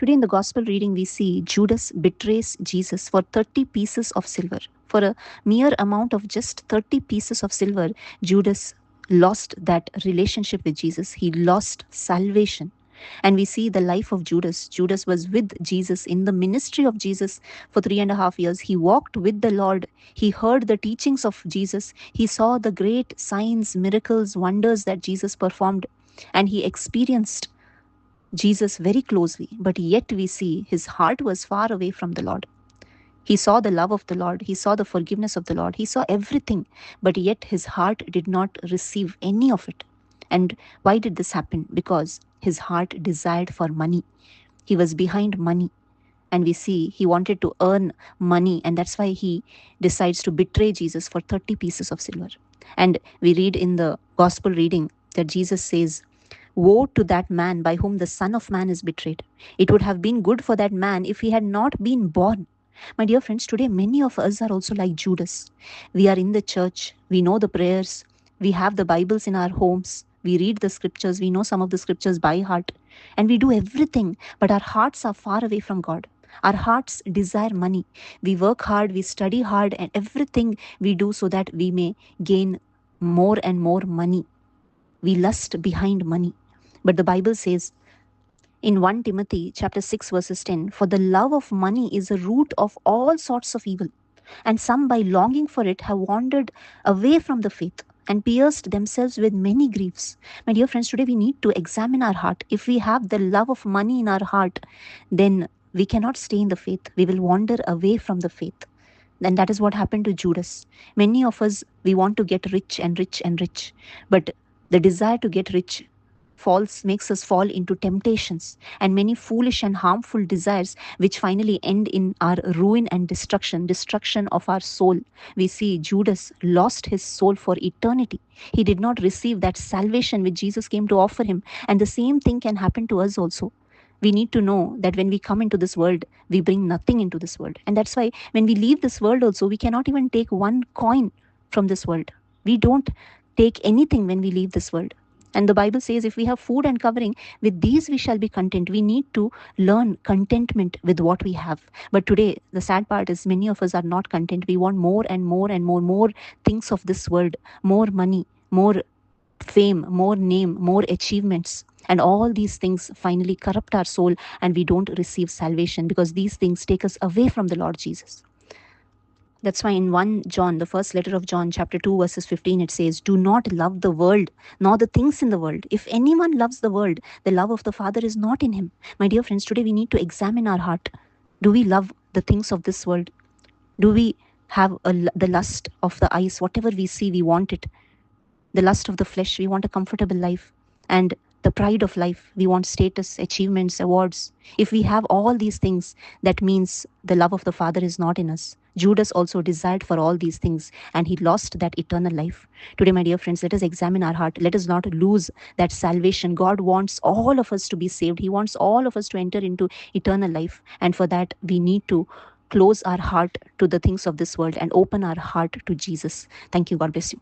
Today in the gospel reading, we see Judas betrays Jesus for 30 pieces of silver. For a mere amount of just 30 pieces of silver, Judas lost that relationship with Jesus. He lost salvation. And we see the life of Judas. Judas was with Jesus in the ministry of Jesus for 3.5 years. He walked with the Lord. He heard the teachings of Jesus. He saw the great signs, miracles, wonders that Jesus performed. And he experienced Jesus very closely. But yet we see his heart was far away from the Lord. He saw the love of the Lord. He saw the forgiveness of the Lord. He saw everything. But yet his heart did not receive any of it. And why did this happen? Because his heart desired for money. He was behind money. And we see he wanted to earn money. And that's why he decides to betray Jesus for 30 pieces of silver. And we read in the gospel reading that Jesus says, "Woe to that man by whom the Son of Man is betrayed. It would have been good for that man if he had not been born." My dear friends, today many of us are also like Judas. We are in the church. We know the prayers. We have the Bibles in our homes. We read the scriptures. We know some of the scriptures by heart. And we do everything, but our hearts are far away from God. Our hearts desire money. We work hard, we study hard, and everything we do so that we may gain more and more money. We lust behind money. But the Bible says in 1 Timothy chapter 6 verses 10, "For the love of money is a root of all sorts of evil, and some by longing for it have wandered away from the faith and pierced themselves with many griefs." My dear friends, today we need to examine our heart. If we have the love of money in our heart, then we cannot stay in the faith. We will wander away from the faith. And that is what happened to Judas. Many of us, we want to get rich and rich and rich. But the desire to get rich makes us fall into temptations and many foolish and harmful desires, which finally end in our ruin and destruction of our soul. We see Judas lost his soul for eternity. He did not receive that salvation which Jesus came to offer him. And the same thing can happen to us also. We need to know that when we come into this world, we bring nothing into this world. And that's why when we leave this world also, we cannot even take one coin from this world. We don't take anything when we leave this world. And the Bible says, if we have food and covering, with these we shall be content. We need to learn contentment with what we have. But today, the sad part is many of us are not content. We want more and more and more things of this world, more money, more fame, more name, more achievements. And all these things finally corrupt our soul, and we don't receive salvation because these things take us away from the Lord Jesus. That's why in 1 John, the first letter of John, chapter 2, verses 15, it says, "Do not love the world, nor the things in the world. If anyone loves the world, the love of the Father is not in him." My dear friends, today we need to examine our heart. Do we love the things of this world? Do we have the lust of the eyes? Whatever we see, we want it. The lust of the flesh, we want a comfortable life. And the pride of life, we want status, achievements, awards. If we have all these things, that means the love of the Father is not in us. Judas also desired for all these things, and he lost that eternal life. Today, my dear friends, let us examine our heart. Let us not lose that salvation. God wants all of us to be saved. He wants all of us to enter into eternal life. And for that, we need to close our heart to the things of this world and open our heart to Jesus. Thank you. God bless you.